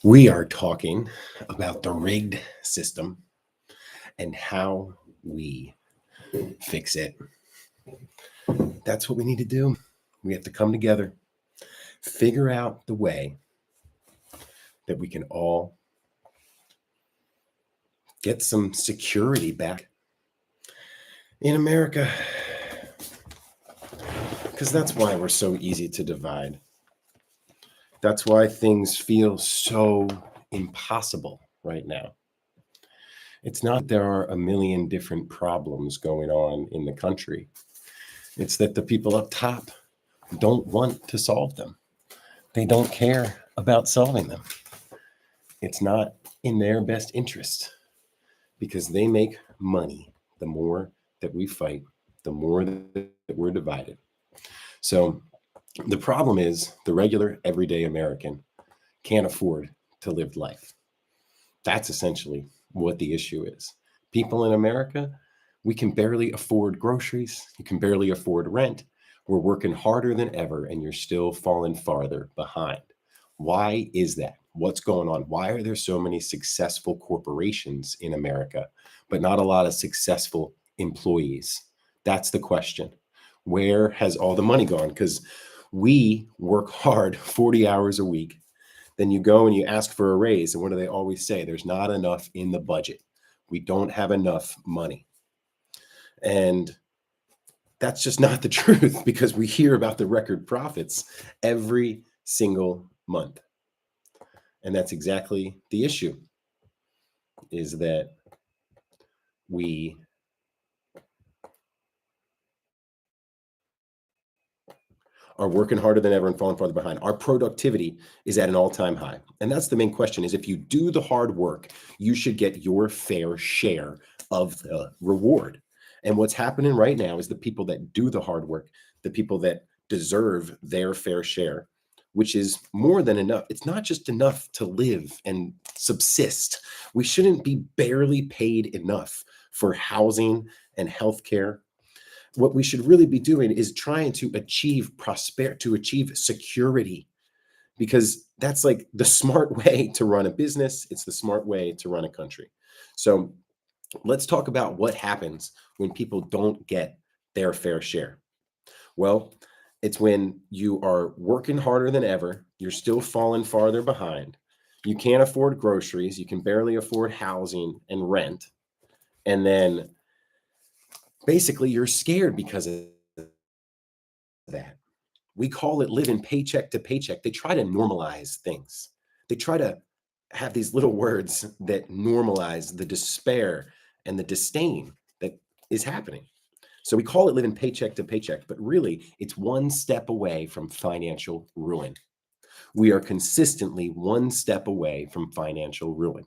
We are talking about the rigged system and how we fix it. That's what we need to do. We have to come together, figure out the way that we can all get some security back in America. Because that's why we're so easy to divide. That's why things feel so impossible right now. It's not that there are a million different problems going on in the country. It's that the people up top don't want to solve them. They don't care about solving them. It's not in their best interest because they make money. The more that we fight, the more that we're divided. So the problem is the regular everyday American can't afford to live life. That's essentially what the issue is. People in America, we can barely afford groceries. You can barely afford rent. We're working harder than ever, and you're still falling farther behind. Why is that? What's going on? Why are there so many successful corporations in America, but not a lot of successful employees? That's the question. Where has all the money gone? Because we work hard 40 hours a week. Then you go and you ask for a raise. And what do they always say? There's not enough in the budget. We don't have enough money. And that's just not the truth because we hear about the record profits every single month. And that's exactly the issue, is that we are working harder than ever and falling farther behind. Our productivity is at an all-time high. And that's the main question, is if you do the hard work, you should get your fair share of the reward. And what's happening right now is the people that do the hard work, the people that deserve their fair share, which is more than enough. It's not just enough to live and subsist. We shouldn't be barely paid enough for housing and healthcare. What we should really be doing is trying to achieve prosperity, to achieve security, because that's like the smart way to run a business. It's the smart way to run a country. So let's talk about what happens when people don't get their fair share. Well, it's when you are working harder than ever, you're still falling farther behind. You can't afford groceries, you can barely afford housing and rent. And then basically you're scared because of that. We call it living paycheck to paycheck. They try to normalize things. They try to have these little words that normalize the despair and the disdain that is happening. So we call it living paycheck to paycheck, but really it's one step away from financial ruin. We are consistently one step away from financial ruin.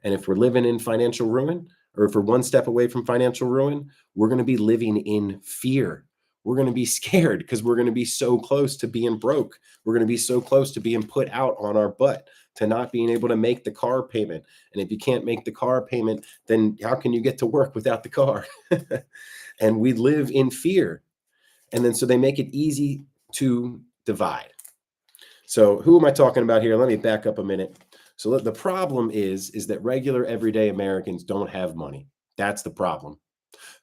And if we're living in financial ruin, or if we're one step away from financial ruin, we're going to be living in fear. We're going to be scared because we're going to be so close to being broke. We're going to be so close to being put out on our butt, to not being able to make the car payment. And if you can't make the car payment, then how can you get to work without the car? And we live in fear. And then so they make it easy to divide. So who am I talking about here? Let me back up a minute. So the problem is that regular everyday Americans don't have money. That's the problem.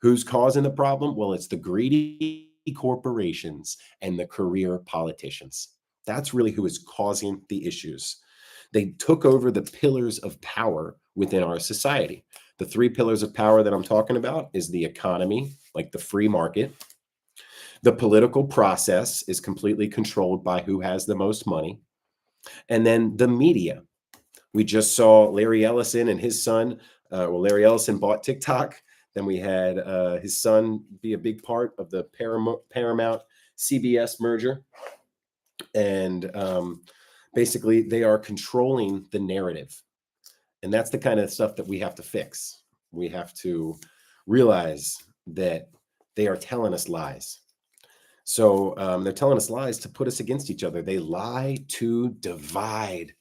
Who's causing the problem? Well, it's the greedy corporations and the career politicians. That's really who is causing the issues. They took over the pillars of power within our society. The three pillars of power that I'm talking about is the economy, like the free market. The political process is completely controlled by who has the most money. And then the media. We just saw Larry Ellison and his son. Larry Ellison bought TikTok. Then we had his son be a big part of the Paramount CBS merger. And basically, they are controlling the narrative. And that's the kind of stuff that we have to fix. We have to realize that they are telling us lies. So they're telling us lies to put us against each other. They lie to divide.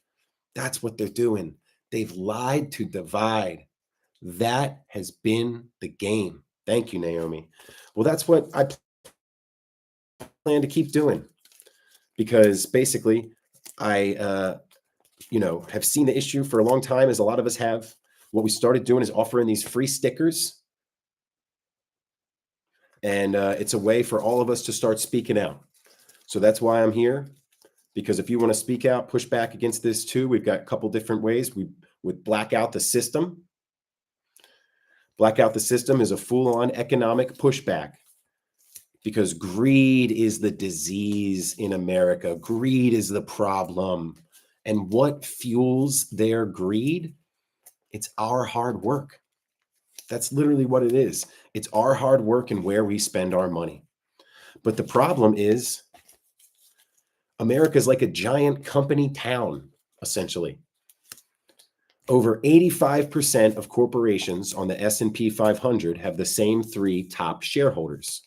That's what they're doing. They've lied to divide. That has been the game. Thank you, Naomi. Well, that's what I plan to keep doing, because basically I have seen the issue for a long time, as a lot of us have. What we started doing is offering these free stickers, and it's a way for all of us to start speaking out. So that's why I'm here, because if you want to speak out, push back against this too, we've got a couple different ways. We would black out the system. Black out the system is a full-on economic pushback, because greed is the disease in America. Greed is the problem. And what fuels their greed? It's our hard work. That's literally what it is. It's our hard work and where we spend our money. But the problem is, America is like a giant company town, essentially. Over 85% of corporations on the S&P 500 have the same three top shareholders.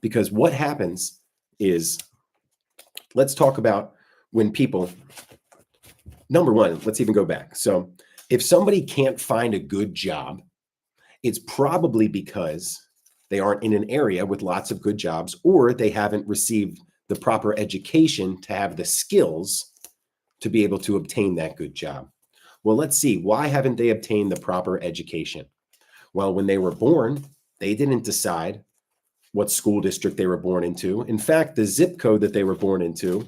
Because what happens is, let's talk about when people, number one, let's even go back. So if somebody can't find a good job, it's probably because they aren't in an area with lots of good jobs, or they haven't received the proper education to have the skills to be able to obtain that good job. Well, let's see, why haven't they obtained the proper education? Well, when they were born, they didn't decide what school district they were born into. In fact, the zip code that they were born into,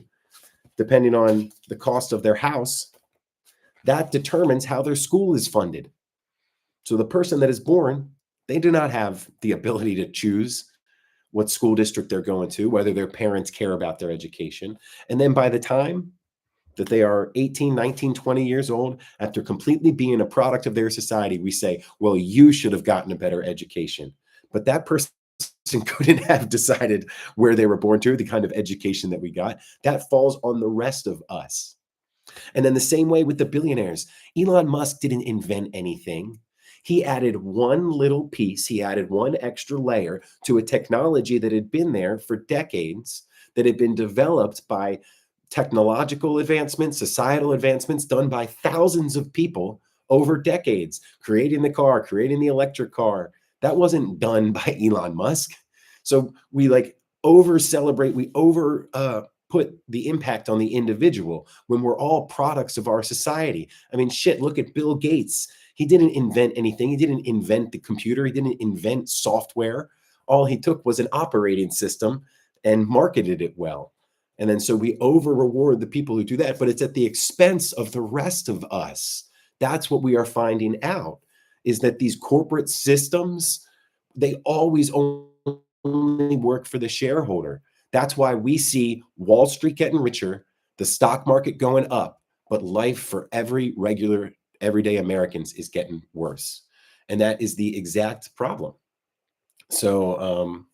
depending on the cost of their house, that determines how their school is funded. So the person that is born, they do not have the ability to choose what school district they're going to, whether their parents care about their education. And then by the time that they are 18, 19, 20 years old, after completely being a product of their society, we say, well, you should have gotten a better education. But that person couldn't have decided where they were born to, the kind of education that we got. That falls on the rest of us. And then the same way with the billionaires. Elon Musk didn't invent anything. He added one little piece, he added one extra layer to a technology that had been there for decades, that had been developed by technological advancements, societal advancements done by thousands of people over decades, creating the car, creating the electric car. That wasn't done by Elon Musk. So we over celebrate, we over put the impact on the individual when we're all products of our society. I mean, shit, look at Bill Gates. He didn't invent anything. He didn't invent the computer. He didn't invent software. All he took was an operating system and marketed it well. And then so we over reward the people who do that, but it's at the expense of the rest of us. That's what we are finding out, is that these corporate systems, they always only work for the shareholder. That's why we see Wall Street getting richer, the stock market going up, but life for every regular, everyday Americans is getting worse. And that is the exact problem. So,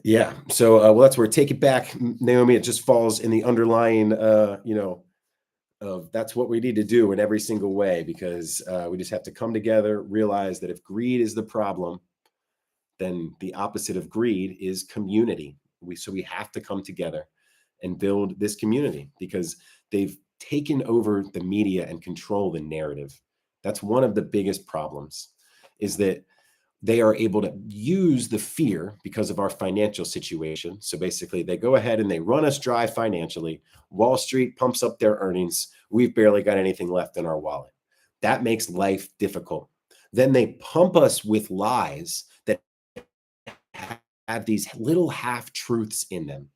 yeah. So, well, that's where Take It Back, Naomi, it just falls in the underlying, of that's what we need to do in every single way, because we just have to come together, realize that if greed is the problem, then the opposite of greed is community. So we have to come together and build this community, because they've taken over the media and control the narrative. That's one of the biggest problems, is that they are able to use the fear because of our financial situation. So basically, they go ahead and they run us dry financially. Wall Street pumps up their earnings. We've barely got anything left in our wallet. That makes life difficult. Then they pump us with lies that have these little half truths in them.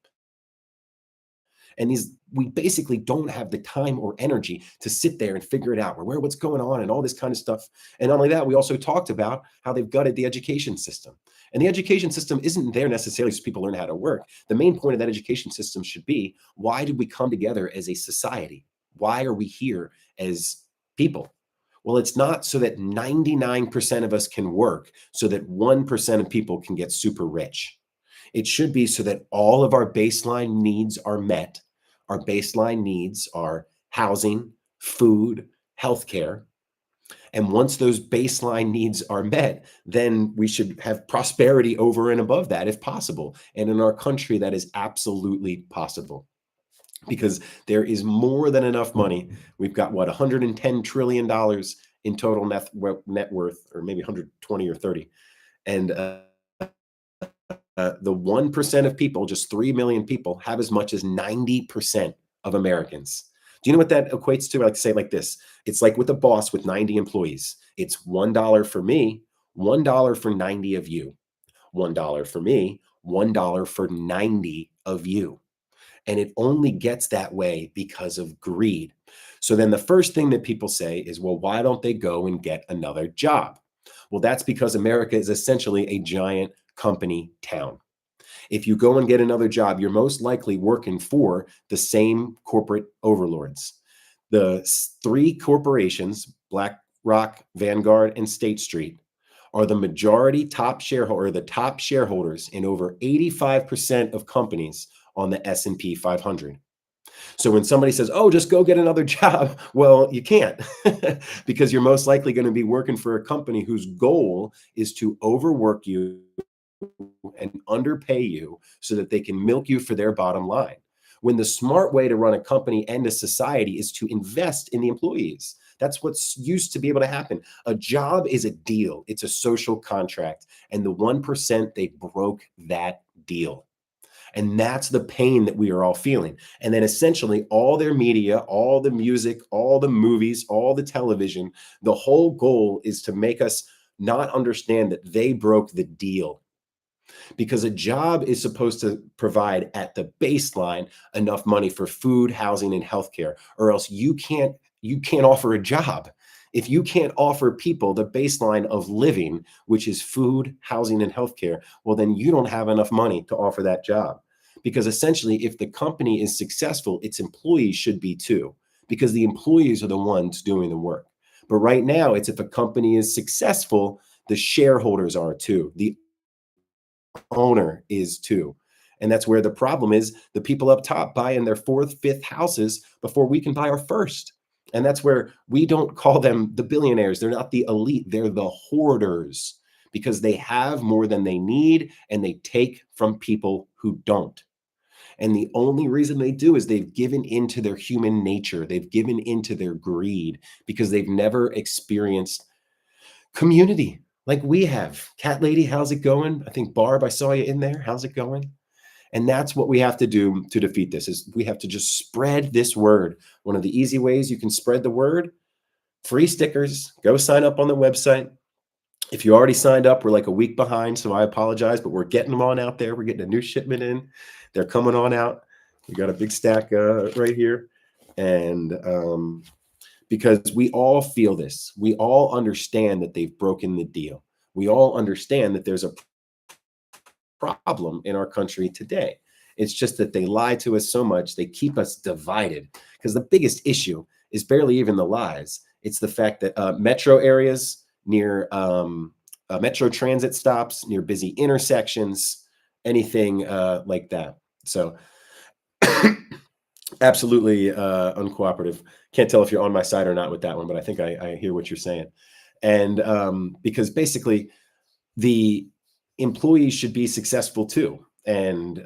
And we basically don't have the time or energy to sit there and figure it out, or what's going on and all this kind of stuff. And not only that, we also talked about how they've gutted the education system. And the education system isn't there necessarily so people learn how to work. The main point of that education system should be, why did we come together as a society? Why are we here as people? Well, it's not so that 99% of us can work, so that 1% of people can get super rich. It should be so that all of our baseline needs are met. Our baseline needs are housing, food, healthcare. And once those baseline needs are met, then we should have prosperity over and above that if possible. And in our country, that is absolutely possible, because there is more than enough money. We've got $110 trillion in total net worth, or maybe 120 or 30. And the 1% of people, just 3 million people, have as much as 90% of Americans. Do you know what that equates to? I like to say it like this. It's like with a boss with 90 employees. It's $1 for me, $1 for 90 of you. $1 for me, $1 for 90 of you. And it only gets that way because of greed. So then the first thing that people say is, well, why don't they go and get another job? Well, that's because America is essentially a giant company town. If you go and get another job, you're most likely working for the same corporate overlords. The three corporations, BlackRock, Vanguard, and State Street, are the majority top shareholder, the top shareholders in over 85% of companies on the S&P 500. So when somebody says, "Oh, just go get another job," well, you can't because you're most likely going to be working for a company whose goal is to overwork you and underpay you so that they can milk you for their bottom line. When the smart way to run a company and a society is to invest in the employees. That's what's used to be able to happen. A job is a deal, it's a social contract. And the 1%, they broke that deal. And that's the pain that we are all feeling. And then essentially all their media, all the music, all the movies, all the television, the whole goal is to make us not understand that they broke the deal. Because a job is supposed to provide at the baseline enough money for food, housing, and healthcare, or else you can't offer a job. If you can't offer people the baseline of living, which is food, housing, and healthcare, well, then you don't have enough money to offer that job. Because essentially, if the company is successful, its employees should be too, because the employees are the ones doing the work. But right now, it's if a company is successful, the shareholders are too. The owner is too. And that's where the problem is, the people up top buying their fourth, fifth houses before we can buy our first. And that's where we don't call them the billionaires. They're not the elite, they're the hoarders because they have more than they need and they take from people who don't. And the only reason they do is they've given into their human nature. They've given into their greed because they've never experienced community like we have. Cat lady, how's it going? I think Barb, I saw you in there. How's it going? And that's what we have to do to defeat this is we have to just spread this word. One of the easy ways you can spread the word, free stickers, go sign up on the website. If you already signed up, we're like a week behind, so I apologize, but we're getting them on out there. We're getting a new shipment in. They're coming on out. We got a big stack right here. And because we all feel this. We all understand that they've broken the deal. We all understand that there's a problem in our country today. It's just that they lie to us so much, they keep us divided. Because the biggest issue is barely even the lies. It's the fact that metro areas near metro transit stops, near busy intersections, anything like that. So absolutely uncooperative. Can't tell if you're on my side or not with that one, but I think I hear what you're saying. And because basically the employees should be successful too. And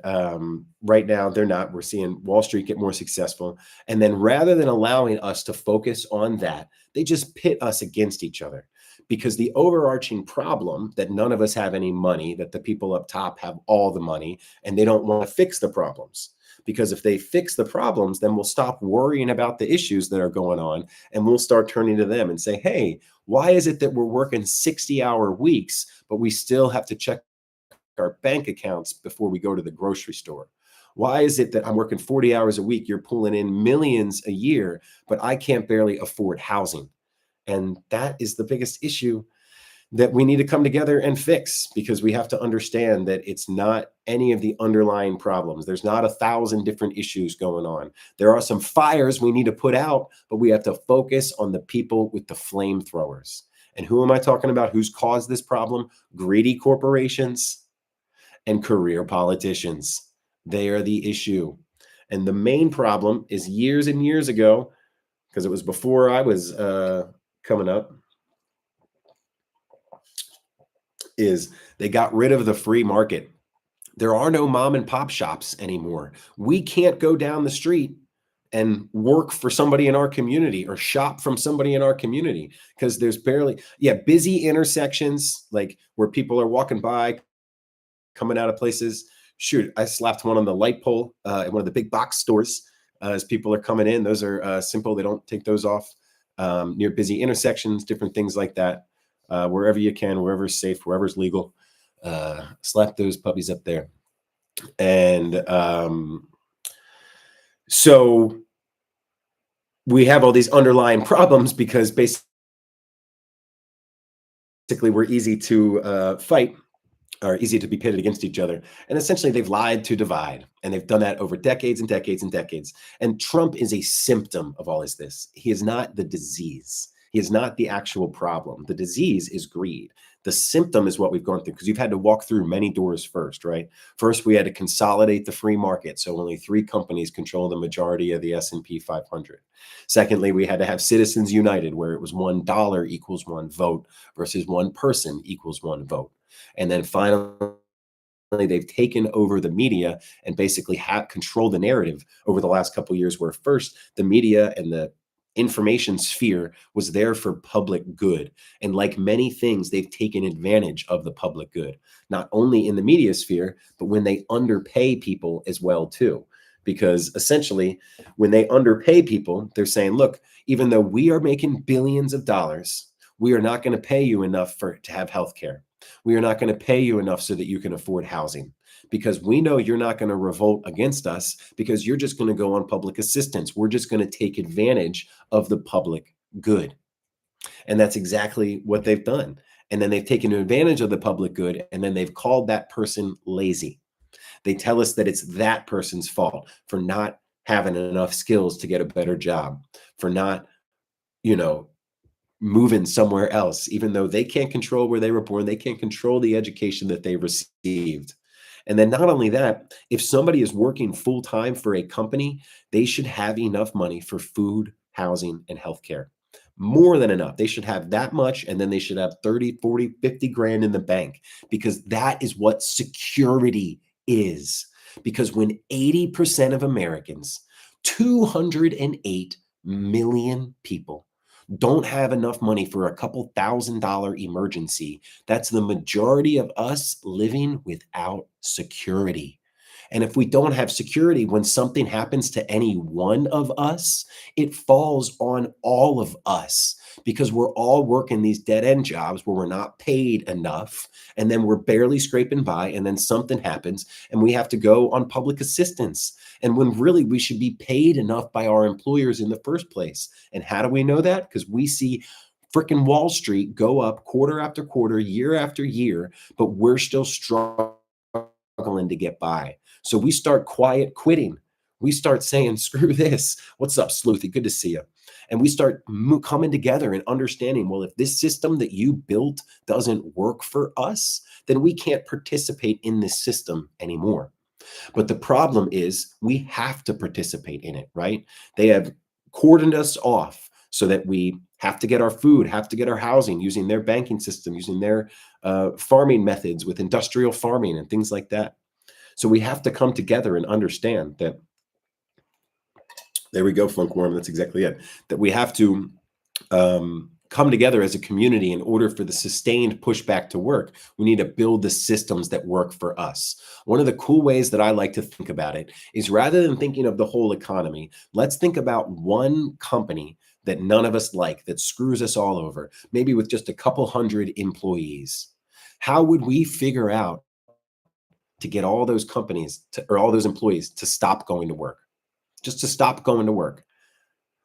right now they're not. We're seeing Wall Street get more successful. And then rather than allowing us to focus on that, they just pit us against each other. Because the overarching problem that none of us have any money, that the people up top have all the money, and they don't want to fix the problems. Because if they fix the problems, then we'll stop worrying about the issues that are going on and we'll start turning to them and say, hey, why is it that we're working 60-hour weeks, but we still have to check our bank accounts before we go to the grocery store? Why is it that I'm working 40 hours a week, you're pulling in millions a year, but I can't barely afford housing? And that is the biggest issue that we need to come together and fix, because we have to understand that it's not any of the underlying problems. There's not 1,000 different issues going on. There are some fires we need to put out, but we have to focus on the people with the flamethrowers. And who am I talking about? Who's caused this problem? Greedy corporations and career politicians. They are the issue. And the main problem is years and years ago, because it was before I was coming up, is they got rid of the free market. There are no mom and pop shops anymore. We can't go down the street and work for somebody in our community or shop from somebody in our community because there's barely, busy intersections like where people are walking by, coming out of places. Shoot, I slapped one on the light pole in one of the big box stores as people are coming in. Those are simple. They don't take those off near busy intersections, different things like that. Wherever you can, wherever's safe, wherever's legal, slap those puppies up there. And so we have all these underlying problems because basically we're easy to fight, are easy to be pitted against each other. And essentially, they've lied to divide. And they've done that over decades and decades and decades. And Trump is a symptom of all of this. He is not the disease. He is not the actual problem. The disease is greed. The symptom is what we've gone through because you've had to walk through many doors first, right? First, we had to consolidate the free market. So only 3 companies control the majority of the S&P 500. Secondly, we had to have Citizens United, where it was $1 equals 1 vote versus 1 person equals 1 vote. And then finally, they've taken over the media and basically have controlled the narrative over the last couple of years, where first the media and the information sphere was there for public good. And like many things, they've taken advantage of the public good, not only in the media sphere, but when they underpay people as well, too. Because essentially, when they underpay people, they're saying, look, even though we are making billions of dollars, we are not going to pay you enough to have health care. We are not going to pay you enough so that you can afford housing, because we know you're not going to revolt against us because you're just going to go on public assistance. We're just going to take advantage of the public good. And that's exactly what they've done. And then they've taken advantage of the public good, and then they've called that person lazy. They tell us that it's that person's fault for not having enough skills to get a better job, for not, moving somewhere else, even though they can't control where they were born. They can't control the education that they received. And then not only that, if somebody is working full time for a company, they should have enough money for food, housing, and healthcare. More than enough. They should have that much, and then they should have 30, 40, 50 grand in the bank, because that is what security is. Because when 80% of Americans, 208 million people, don't have enough money for a couple $1,000 emergency, that's the majority of us living without security. And if we don't have security, when something happens to any one of us, it falls on all of us, because we're all working these dead end jobs where we're not paid enough. And then we're barely scraping by. And then something happens and we have to go on public assistance. And when really we should be paid enough by our employers in the first place. And how do we know that? Because we see freaking Wall Street go up quarter after quarter, year after year, but we're still struggling to get by. So we start quiet quitting. We start saying, screw this. What's up, Sleuthy? Good to see you. And we start coming together and understanding, well, if this system that you built doesn't work for us, then we can't participate in this system anymore. But the problem is we have to participate in it, right? They have cordoned us off so that we have to get our food, have to get our housing using their banking system, using their farming methods with industrial farming and things like that. So we have to come together and understand that, there we go, Funkworm, that's exactly it, that we have to come together as a community in order for the sustained pushback to work. We need to build the systems that work for us. One of the cool ways that I like to think about it is, rather than thinking of the whole economy, let's think about one company that none of us like, that screws us all over, maybe with just a couple hundred employees. How would we figure out to get all those companies or all those employees to stop going to work? Just to stop going to work.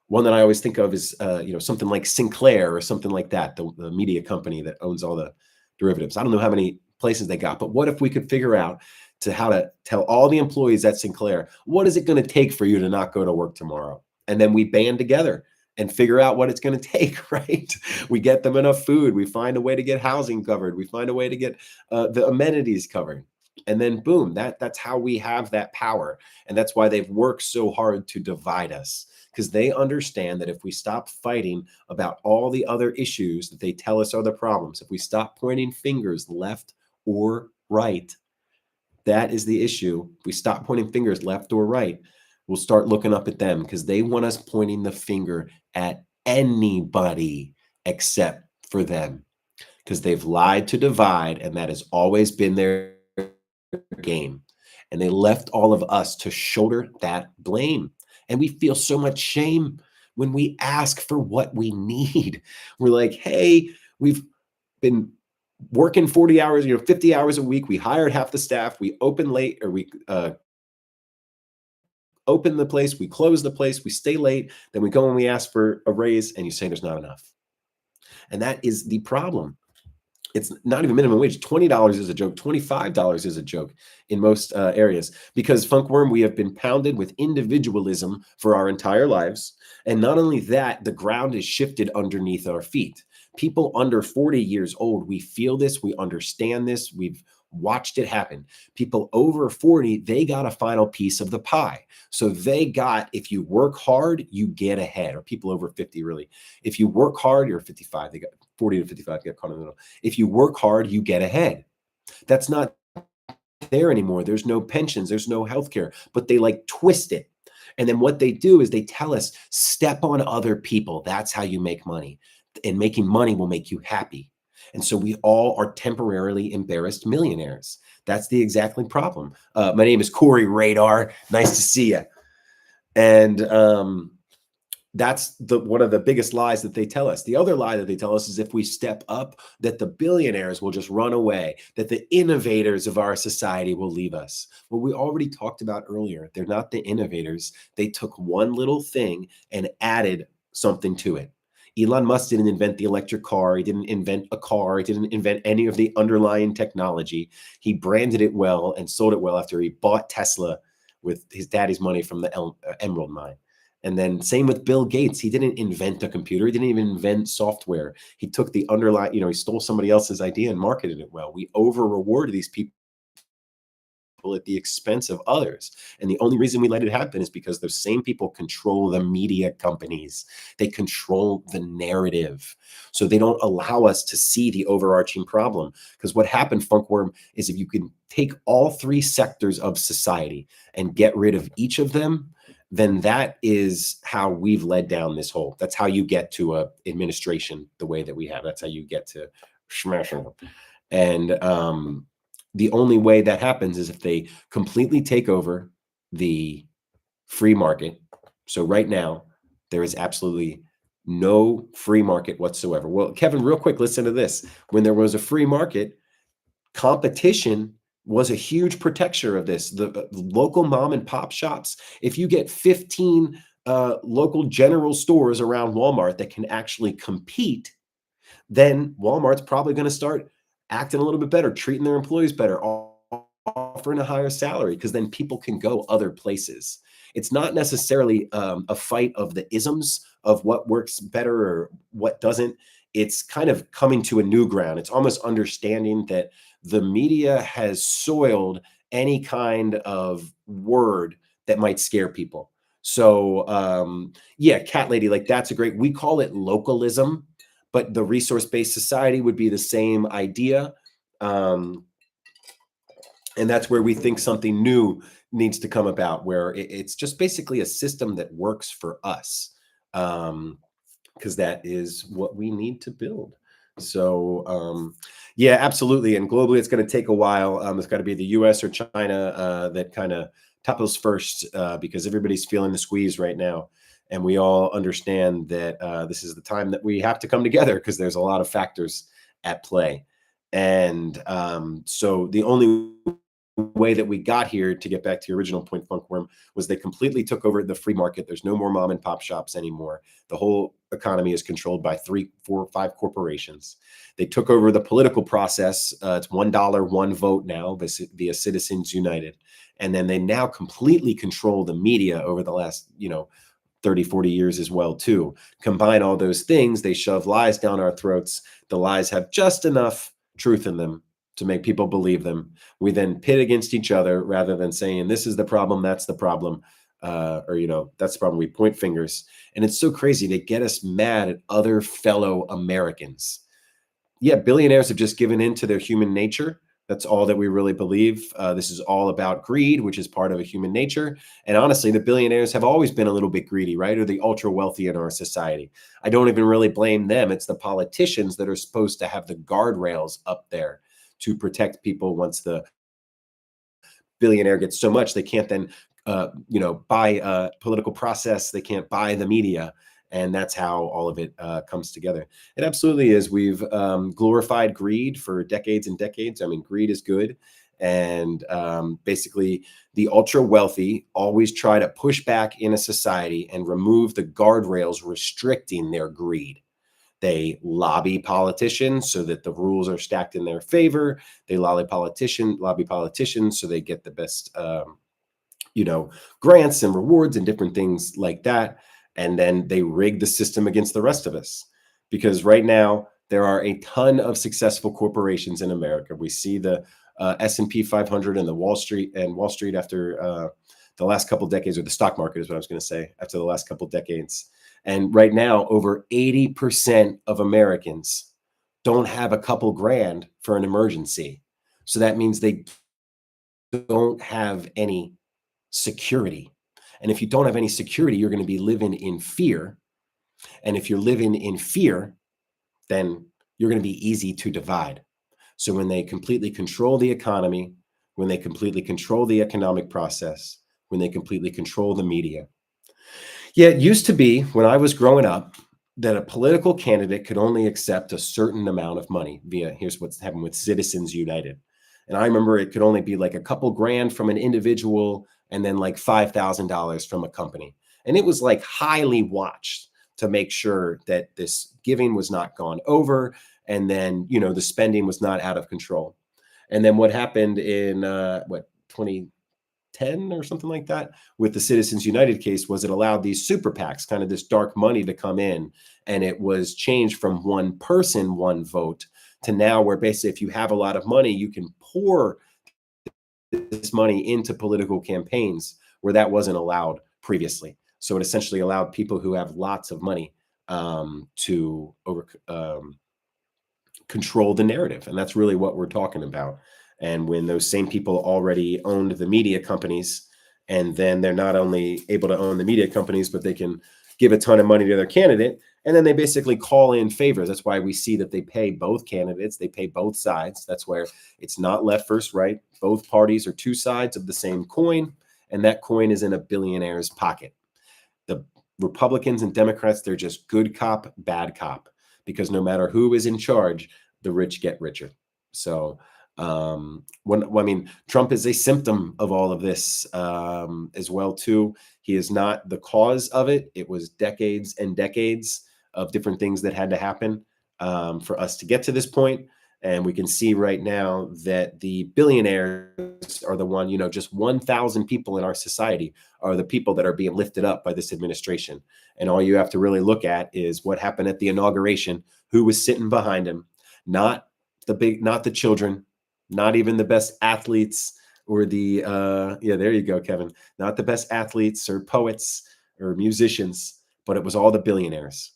One that I always think of is, something like Sinclair or something like that, the media company that owns all the derivatives. I don't know how many places they got, but what if we could figure out how to tell all the employees at Sinclair, what is it going to take for you to not go to work tomorrow? And then we band together and figure out what it's going to take, right? We get them enough food. We find a way to get housing covered. We find a way to get the amenities covered. And then boom, that's how we have that power. And that's why they've worked so hard to divide us, because they understand that if we stop fighting about all the other issues that they tell us are the problems, if we stop pointing fingers left or right, that is the issue. If we stop pointing fingers left or right, we'll start looking up at them, because they want us pointing the finger at anybody except for them, because they've lied to divide, and that has always been their game. And they left all of us to shoulder that blame. And we feel so much shame when we ask for what we need. We're like, hey, we've been working 40 hours, 50 hours a week. We hired half the staff. We open late, or we open the place. We close the place. We stay late. Then we go and we ask for a raise, and you say there's not enough. And that is the problem. It's not even minimum wage. $20 is a joke. $25 is a joke in most areas, because Funkworm, we have been pounded with individualism for our entire lives. And not only that, the ground is shifted underneath our feet. People under 40 years old, we feel this, we understand this, we've watched it happen. People over 40, they got a final piece of the pie. So they got, if you work hard, you get ahead. Or people over 50, really. If you work hard, you're 55, they got 40 to 55, get caught in the middle. If you work hard, you get ahead. That's not there anymore. There's no pensions, there's no healthcare, but they like twist it. And then what they do is they tell us, step on other people. That's how you make money. And making money will make you happy. And so we all are temporarily embarrassed millionaires. That's the exactly problem. My name is Corey Radar. Nice to see you. And that's one of the biggest lies that they tell us. The other lie that they tell us is if we step up, that the billionaires will just run away, that the innovators of our society will leave us. Well, we already talked about earlier, they're not the innovators. They took one little thing and added something to it. Elon Musk didn't invent the electric car. He didn't invent a car. He didn't invent any of the underlying technology. He branded it well and sold it well after he bought Tesla with his daddy's money from the Emerald Mine. And then same with Bill Gates. He didn't invent a computer. He didn't even invent software. He took the underlying, he stole somebody else's idea and marketed it well. We over reward these people at the expense of others. And the only reason we let it happen is because those same people control the media companies. They control the narrative. So they don't allow us to see the overarching problem. Because what happened, Funkworm, is if you can take all three sectors of society and get rid of each of them, then that is how we've led down this hole. That's how you get to a administration the way that we have. That's how you get to smashing them. And the only way that happens is if they completely take over the free market. So right now, there is absolutely no free market whatsoever. Well, Kevin, real quick, listen to this. When there was a free market, competition was a huge protector of this. The local mom and pop shops, if you get 15 local general stores around Walmart that can actually compete, then Walmart's probably going to start acting a little bit better, treating their employees better, offering a higher salary, because then people can go other places. It's not necessarily a fight of the isms of what works better or what doesn't. It's kind of coming to a new ground. It's almost understanding that the media has soiled any kind of word that might scare people. So yeah, cat lady, like that's a great, we call it localism, but the resource-based society would be the same idea. And that's where we think something new needs to come about, where it's just basically a system that works for us. Because that is what we need to build. So yeah, absolutely. And globally, it's going to take a while. It's got to be the US or China that kind of topples first, because everybody's feeling the squeeze right now. And we all understand that this is the time that we have to come together, because there's a lot of factors at play. And so the only way that we got here, to get back to your original point, Funkworm, was they completely took over the free market. There's no more mom and pop shops anymore. The whole economy is controlled by 3, 4, 5 corporations. They took over the political process. It's $1, 1 vote now via Citizens United. And then they now completely control the media over the last, 30, 40 years as well, too. Combine all those things, they shove lies down our throats. The lies have just enough truth in them to make people believe them. We then pit against each other rather than saying, this is the problem, that's the problem, or, that's the problem. We point fingers. And it's so crazy. They get us mad at other fellow Americans. Yeah, billionaires have just given in to their human nature. That's all that we really believe. This is all about greed, which is part of a human nature. And honestly, the billionaires have always been a little bit greedy, right? Or the ultra wealthy in our society. I don't even really blame them. It's the politicians that are supposed to have the guardrails up there to protect people once the billionaire gets so much they can't then buy political process. They can't buy the media. And that's how all of it comes together. It absolutely is. We've glorified greed for decades and decades. I mean, greed is good. And basically, the ultra wealthy always try to push back in a society and remove the guardrails restricting their greed. They lobby politicians so that the rules are stacked in their favor. They lobby politicians so they get the best grants and rewards and different things like that. And then they rig the system against the rest of us. Because right now, there are a ton of successful corporations in America. We see the S&P 500 and the Wall Street after the last couple decades, or the stock market is what I was going to say, after the last couple decades. And right now, over 80% of Americans don't have a couple grand for an emergency. So that means they don't have any security. And if you don't have any security, you're going to be living in fear. And if you're living in fear, then you're going to be easy to divide. So when they completely control the economy, when they completely control the economic process, when they completely control the media. Yeah, it used to be when I was growing up that a political candidate could only accept a certain amount of money via, here's what's happened with Citizens United. And I remember it could only be like a couple grand from an individual and then like $5,000 from a company. And it was like highly watched to make sure that this giving was not gone over. And then, the spending was not out of control. And then what happened in 2010 or something like that with the Citizens United case was it allowed these super PACs, kind of this dark money, to come in. And it was changed from one person, one vote, to now where basically if you have a lot of money, you can pour this money into political campaigns where that wasn't allowed previously. So it essentially allowed people who have lots of money to control the narrative. And that's really what we're talking about. And when those same people already owned the media companies, and then they're not only able to own the media companies, but they can give a ton of money to their candidate, and then they basically call in favors. That's why we see that they pay both candidates, they pay both sides. That's where it's not left versus right. Both parties are two sides of the same coin, and that coin is in a billionaire's pocket. The Republicans and Democrats, they're just good cop, bad cop, because no matter who is in charge, the rich get richer. So Trump is a symptom of all of this as well too. He is not the cause of it. It was decades and decades of different things that had to happen for us to get to this point. And we can see right now that the billionaires are the one, just 1,000 people in our society are the people that are being lifted up by this administration. And all you have to really look at is what happened at the inauguration, who was sitting behind him, not the children, not even the best athletes or there you go, Kevin, not the best athletes or poets or musicians, but it was all the billionaires.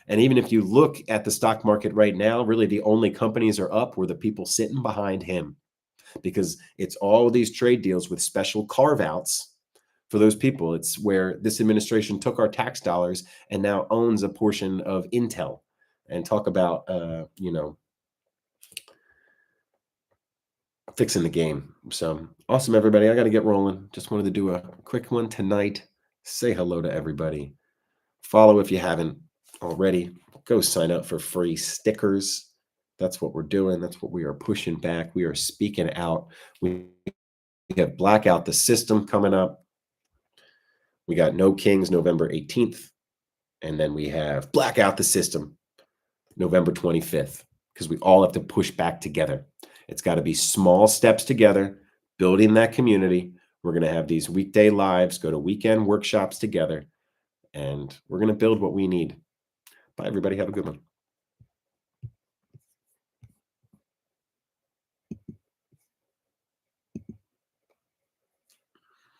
And even if you look at the stock market right now, really the only companies are up were the people sitting behind him, because it's all these trade deals with special carve outs for those people. It's where this administration took our tax dollars and now owns a portion of Intel. And talk about, fixing the game. So awesome, everybody. I got to get rolling. Just wanted to do a quick one tonight. Say hello to everybody. Follow if you haven't already. Go sign up for free stickers. That's what we're doing. That's what we are pushing back. We are speaking out. We have Blackout the System coming up. We got No Kings November 18th. And then we have Blackout the System November 25th, because we all have to push back together. It's got to be small steps together, building that community. We're going to have these weekday lives, go to weekend workshops together, and we're going to build what we need. Bye, everybody. Have a good one.